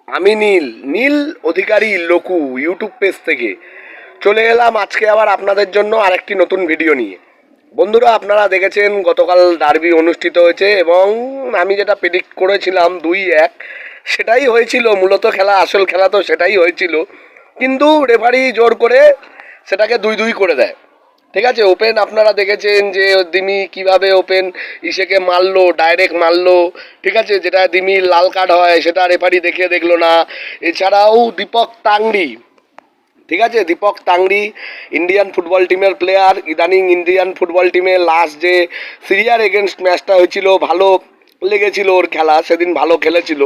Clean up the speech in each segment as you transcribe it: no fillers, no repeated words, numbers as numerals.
আমি নীল নীল অধিকারী লোকু YouTube page থেকে চলে এলাম আজকে আবার আপনাদের জন্য আরেকটি নতুন ভিডিও নিয়ে। বন্ধুরা, আপনারা দেখেছেন গতকাল ডার্বি অনুষ্ঠিত হয়েছে এবং আমি যেটা প্রেডিক্ট করেছিলাম 2-1 সেটাই হয়েছিল। মূলত খেলা, আসল খেলা তো সেটাই হয়েছিল, কিন্তু রেফারি জোর করে সেটাকে 2-2 করে দেয়। ঠিক আছে, ওপেন আপনারা দেখেছেন যে দিমি কিভাবে ওপেন ইসেকে মারলো, ডাইরেক্ট মারলো। ঠিক আছে, যেটা দিমির লাল কার্ড হয় সেটা রেফারি দেখলো না। এছাড়াও দীপক তাংড়ি, ঠিক আছে, দীপক তাংড়ি ইন্ডিয়ান ফুটবল টিমের প্লেয়ার। ইদানিং ইন্ডিয়ান ফুটবল টিমে লাস্ট যে সিরিয়ার এগেনস্ট ম্যাচটা হয়েছিল, ভালো লেগেছিল ওর খেলা, সেদিন ভালো খেলেছিল।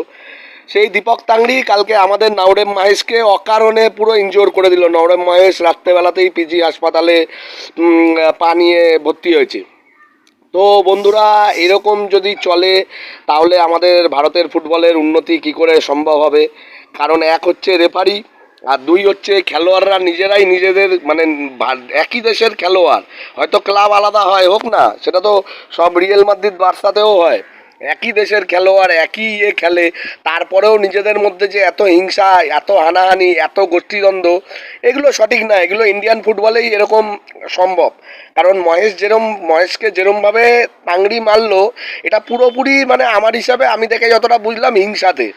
সেই দীপক তাংড়ি কালকে আমাদের নওরেম মহেশকে অকারণে পুরো ইনজোর করে দিল। নওরেম মহেশ রাত্রেবেলাতেই পিজি হাসপাতালে পা নিয়ে ভর্তি হয়েছে। তো বন্ধুরা, এরকম যদি চলে তাহলে আমাদের ভারতের ফুটবলের উন্নতি কি করে সম্ভব হবে? কারণ এক হচ্ছে রেফারি, আর দুই হচ্ছে খেলোয়াড়রা নিজেরাই নিজেদের, মানে একই দেশের খেলোয়াড়, হয়তো ক্লাব আলাদা হয়, হোক না, সেটা তো সব রিয়েল মাদ্রিদ বার্সাতেও হয়। একই দেশের খেলোয়াড় একই খেলে, তারপরেও নিজেদের মধ্যে যে এত হিংসা, এত হানাহানি, এত গোষ্ঠীদ্বন্দ্ব, এগুলো সঠিক না। এগুলো ইন্ডিয়ান ফুটবলেই এরকম সম্ভব। কারণ মহেশকে যেরমভাবে টাংরি মারলো, এটা পুরোপুরি মানে আমার হিসাবে, আমি দেখে যতটা বুঝলাম, হিংসাতে।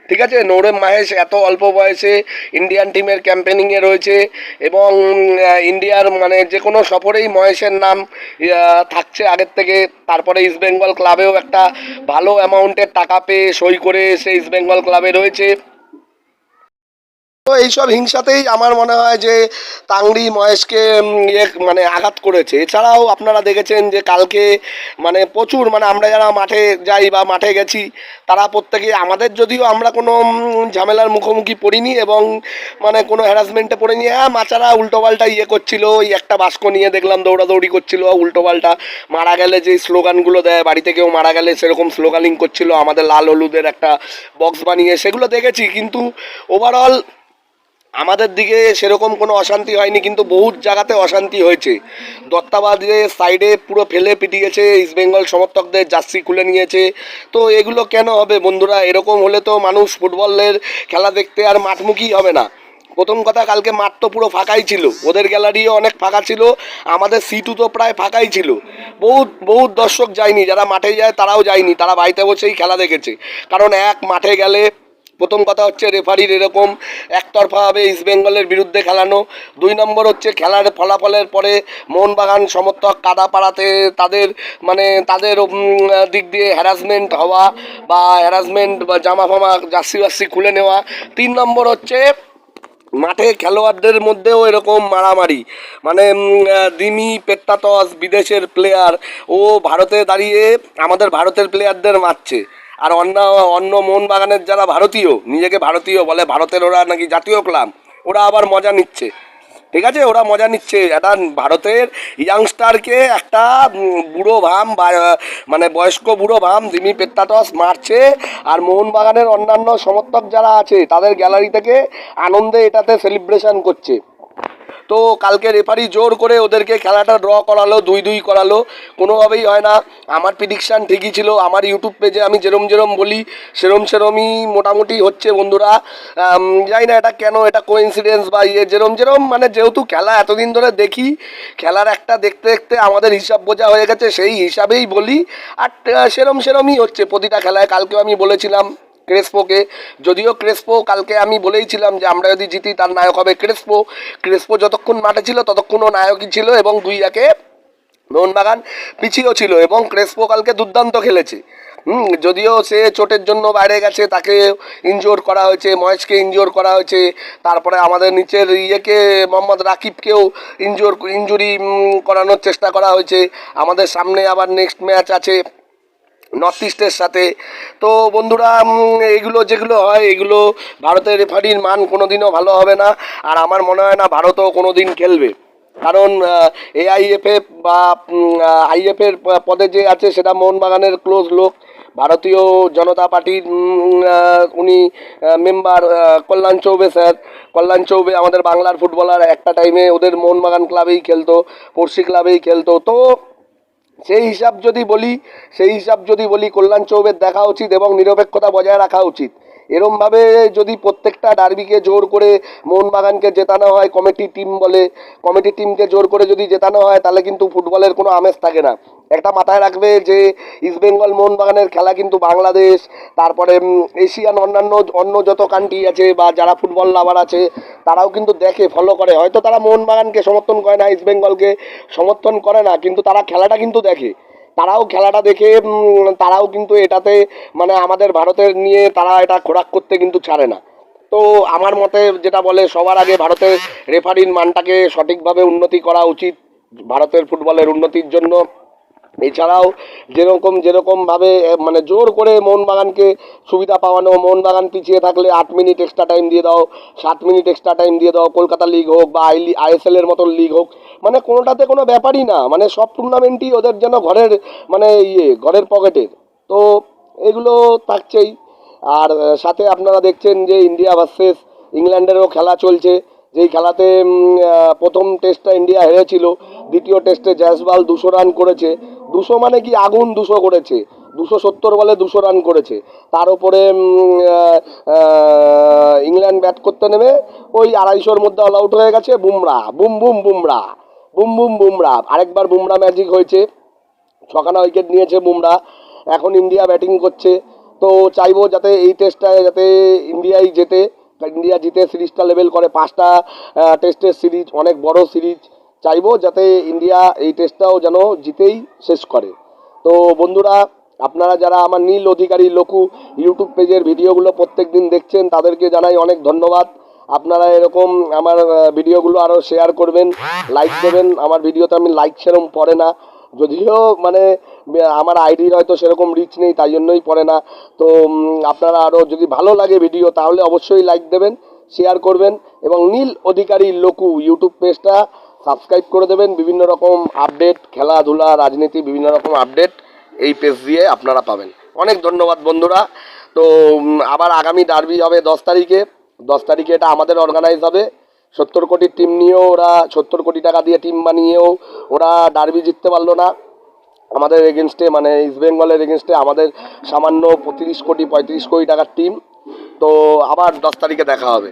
ঠিক আছে, নওরেম মাহেশ এত অল্প বয়সে ইন্ডিয়ান টিমের ক্যাম্পেনিংয়ে রয়েছে এবং ইন্ডিয়ার মানে যে কোনো সফরেই মহেশের নাম থাকছে আগের থেকে। তারপরে ইস্টবেঙ্গল ক্লাবেও একটা ভালো অ্যামাউন্টের টাকা পেয়ে সই করে সে ইস্টবেঙ্গল ক্লাবে রয়েছে। তো এইসব হিংসাতেই আমার মনে হয় যে তাংড়ি মহেশকে মানে আঘাত করেছে। এছাড়াও আপনারা দেখেছেন যে কালকে মানে প্রচুর, মানে আমরা যারা মাঠে যাই বা মাঠে গেছি, তারা প্রত্যেকে, আমাদের যদিও আমরা কোনো ঝামেলার মুখোমুখি পড়িনি এবং মানে কোনো হ্যারাসমেন্টে পড়িনি। হ্যাঁ, মাচারা উল্টোপাল্টা করছিল, ওই একটা বাস্ক নিয়ে দেখলাম দৌড়াদৌড়ি করছিল, উল্টোপাল্টা মারা গেলে যে স্লোগানগুলো দেয়, বাড়িতে কেউ মারা গেলে সেরকম স্লোগানিং করছিল, আমাদের লাল হলুদের একটা বক্স বানিয়ে, সেগুলো দেখেছি। কিন্তু ওভারঅল আমাদের দিকে সেরকম কোনো অশান্তি হয়নি, কিন্তু বহুত জায়গাতে অশান্তি হয়েছে। দত্তাবাদের সাইডে পুরো ফেলে পিটিয়েছে, ইস্টবেঙ্গল সমর্থকদের জার্সি খুলে নিয়েছে। তো এগুলো কেন হবে বন্ধুরা? এরকম হলে তো মানুষ ফুটবলের খেলা দেখতে আর মাঠমুখী হবে না। প্রথম কথা, কালকে মাঠ তো পুরো ফাঁকাই ছিল, ওদের গ্যালারিও অনেক ফাঁকা ছিল, আমাদের সিটও তো প্রায় ফাঁকাই ছিল। বহুত বহুত দর্শক যায়নি, যারা মাঠে যায় তারাও যায়নি, তারা বাড়িতে বসেই খেলা দেখেছে। কারণ এক, মাঠে গেলে প্রথম কথা হচ্ছে রেফারির এরকম একতরফাভাবে ইস্টবেঙ্গলের বিরুদ্ধে খেলানো। 2 নম্বর হচ্ছে খেলার ফলাফলের পরে মোহনবাগান সমর্থক কাদা পাড়াতে তাদের, মানে তাদের দিক দিয়ে হ্যারাসমেন্ট হওয়া বা হ্যারাসমেন্ট বা জামা ফামা জার্সি খুলে নেওয়া। 3 নম্বর হচ্ছে মাঠে খেলোয়াড়দের মধ্যেও এরকম মারামারি, মানে দিমি পেত্তাতস বিদেশের প্লেয়ার, ও ভারতে দাঁড়িয়ে আমাদের ভারতের প্লেয়ারদের মারছে। আর অন্য অন্য মোহনবাগানের যারা ভারতীয়, নিজেকে ভারতীয় বলে, ভারতের ওরা নাকি জাতীয় ক্লাব, ওরা আবার মজা নিচ্ছে। ঠিক আছে, ওরা মজা নিচ্ছে। একটা ভারতের ইয়াংস্টারকে একটা বুড়ো ভাম বা মানে বয়স্ক বুড়ো ভাম দিমি পেত্তাটস মারছে, আর মোহনবাগানের অন্যান্য সমর্থক যারা আছে তাদের গ্যালারি থেকে আনন্দে এটাতে সেলিব্রেশন করছে। তো কালকে রেফারি জোর করে ওদেরকে খেলাটা ড্র করালো, 2-2 করালো, কোনোভাবেই হয় না। আমার প্রিডিকশান ঠিকই ছিল, আমার ইউটিউব পেজে আমি যেরম বলি সেরমই মোটামুটি হচ্ছে বন্ধুরা। জানি না এটা কেন, এটা কোইন্সিডেন্স বা যেরম মানে যেহেতু খেলা এতদিন ধরে দেখি, খেলার একটা দেখতে দেখতে আমাদের হিসাব বোঝা হয়ে গেছে, সেই হিসাবেই বলি। আর সেরমই হচ্ছে প্রতিটা খেলায়। কালকেও আমি বলেছিলাম ক্রেসপোকে, যদিও ক্রেসপো কালকে আমি বলেইছিলাম যে আমরা যদি জিতি তার নায়ক হবে ক্রেসপো। ক্রেসপো যতক্ষণ মাঠে ছিল ততক্ষণও নায়কই ছিল এবং 2-1 মোহনবাগান পিছিয়েও ছিল এবং ক্রেসপো কালকে দুর্দান্ত খেলেছে। যদিও সে চোটের জন্য বাইরে গেছে, তাকে ইনজোর করা হয়েছে, মহেশকে ইনজোর করা হয়েছে, তারপরে আমাদের নিচের মোহাম্মদ রাকিবকেও ইনজুরি করানোর চেষ্টা করা হয়েছে। আমাদের সামনে আবার নেক্সট ম্যাচ আছে নর্থ ইস্টের সাথে। তো বন্ধুরা, এগুলো যেগুলো হয়, এগুলো ভারতের রেফারির মান কোনো দিনও ভালো হবে না, আর আমার মনে হয় না ভারতও কোনো দিন খেলবে। কারণ এআইএফএফ বা আইএফের পদে যে আছে সেটা মোহনবাগানের ক্লোজ লোক, ভারতীয় জনতা পার্টির উনি মেম্বার কল্যাণ চৌবে স্যার। কল্যাণ চৌবে আমাদের বাংলার ফুটবলার, একটা টাইমে ওদের মোহনবাগান ক্লাবেই খেলতো, পড়শি ক্লাবেই খেলতো। তো সেই হিসাব যদি বলি কল্যাণ চৌবের দেখা উচিত এবং নিরপেক্ষতা বজায় রাখা উচিত। এরমভাবে যদি প্রত্যেকটা ডার্বিকে জোর করে মোহনবাগানকে জেতানো হয়, কমিটি টিম বলে, কমিটি টিমকে জোর করে যদি জেতানো হয়, তাহলে কিন্তু ফুটবলের কোনো আমেজ থাকে না। একটা মাথায় রাখবে যে ইস্টবেঙ্গল মোহনবাগানের খেলা কিন্তু বাংলাদেশ, তারপরে এশিয়ান অন্য যত কান্ট্রি আছে বা যারা ফুটবল লাভার আছে তারাও কিন্তু দেখে, ফলো করে। হয়তো তারা মোহনবাগানকে সমর্থন করে না, ইস্টবেঙ্গলকে সমর্থন করে না, কিন্তু তারা খেলাটা কিন্তু দেখে। তারাও খেলাটা দেখে তারাও কিন্তু এটাতে মানে আমাদের ভারতের নিয়ে তারা এটা খোরাক করতে কিন্তু ছাড়ে না। তো আমার মতে যেটা বলে, সবার আগে ভারতের রেফারির মানটাকে সঠিকভাবে উন্নতি করা উচিত ভারতের ফুটবলের উন্নতির জন্য। এছাড়াও যেরকমভাবে মানে জোর করে মোহনবাগানকে সুবিধা পাওয়ানো, মোহনবাগান পিছিয়ে থাকলে 8 মিনিট এক্সট্রা টাইম দিয়ে দাও, 7 মিনিট এক্সট্রা টাইম দিয়ে দাও, কলকাতা লিগ হোক বা আইএসএল এর মতন লিগ হোক, মানে কোনোটাতে কোনো ব্যাপারই না, মানে সব টুর্নামেন্টই ওদের যেন ঘরের মানে ঘরের পকেটের। তো এগুলো থাকছেই। আর সাথে আপনারা দেখছেন যে ইন্ডিয়া ভার্সেস ইংল্যান্ডেরও খেলা চলছে, যেই খেলাতে প্রথম টেস্টটা ইন্ডিয়া হেরেছিল, দ্বিতীয় টেস্টে জয়সওয়াল 200 রান করেছে। 200 মানে কি আগুন 200 করেছে, 270 বলে 200 রান করেছে। তার উপরে ইংল্যান্ড ব্যাট করতে নেমে ওই 250-র মধ্যে অল আউট হয়ে গেছে। Bumrah boom boom Bumrah, boom boom Bumrah, আরেকবার বুমরা ম্যাজিক হয়েছে, 6খানা উইকেট নিয়েছে বুমরা। এখন ইন্ডিয়া ব্যাটিং করছে। তো চাইবো যাতে এই টেস্টটায় যাতে ইন্ডিয়াই জেতে, ইন্ডিয়া জিতে সিরিজটা লেভেল করে। 5টা টেস্টের সিরিজ, অনেক বড় সিরিজ। চাইবো যাতে ইন্ডিয়া এই টেস্টটাও যেন জিতেই শেষ করে। তো বন্ধুরা, আপনারা যারা আমার নীল অধিকারী লঘু ইউটিউব পেজের ভিডিওগুলো প্রত্যেক দিন দেখছেন, তাদেরকে জানাই অনেক ধন্যবাদ। আপনারা এরকম আমার ভিডিওগুলো আরও শেয়ার করবেন, লাইক দেবেন। আমার ভিডিওতে আমি লাইক সেরকম পড়ে না, যদিও মানে আমার আইডির হয়তো সেরকম রিচ নেই, তাই জন্যই পড়ে না। তো আপনারা আরও যদি ভালো লাগে ভিডিও, তাহলে অবশ্যই লাইক দেবেন, শেয়ার করবেন এবং নীল অধিকারী লঘু ইউটিউব পেজটা সাবস্ক্রাইব করে দেবেন। বিভিন্ন রকম আপডেট, খেলাধুলা, রাজনীতি, বিভিন্ন রকম আপডেট এই পেজ দিয়ে আপনারা পাবেন। অনেক ধন্যবাদ বন্ধুরা। তো আবার আগামী ডার্বি হবে 10 তারিখে। 10 তারিখে এটা আমাদের অর্গানাইজ হবে। 70 কোটির টিম নিয়েও ওরা 70 কোটি টাকা দিয়ে টিম বানিয়েও ওরা ডার্বি জিততে পারলো না আমাদের এগেনস্টে, মানে ইস্টবেঙ্গলের এগেনস্টে। আমাদের সামান্য 30 কোটি 35 কোটি টাকার টিম। তো আবার 10 তারিখে দেখা হবে।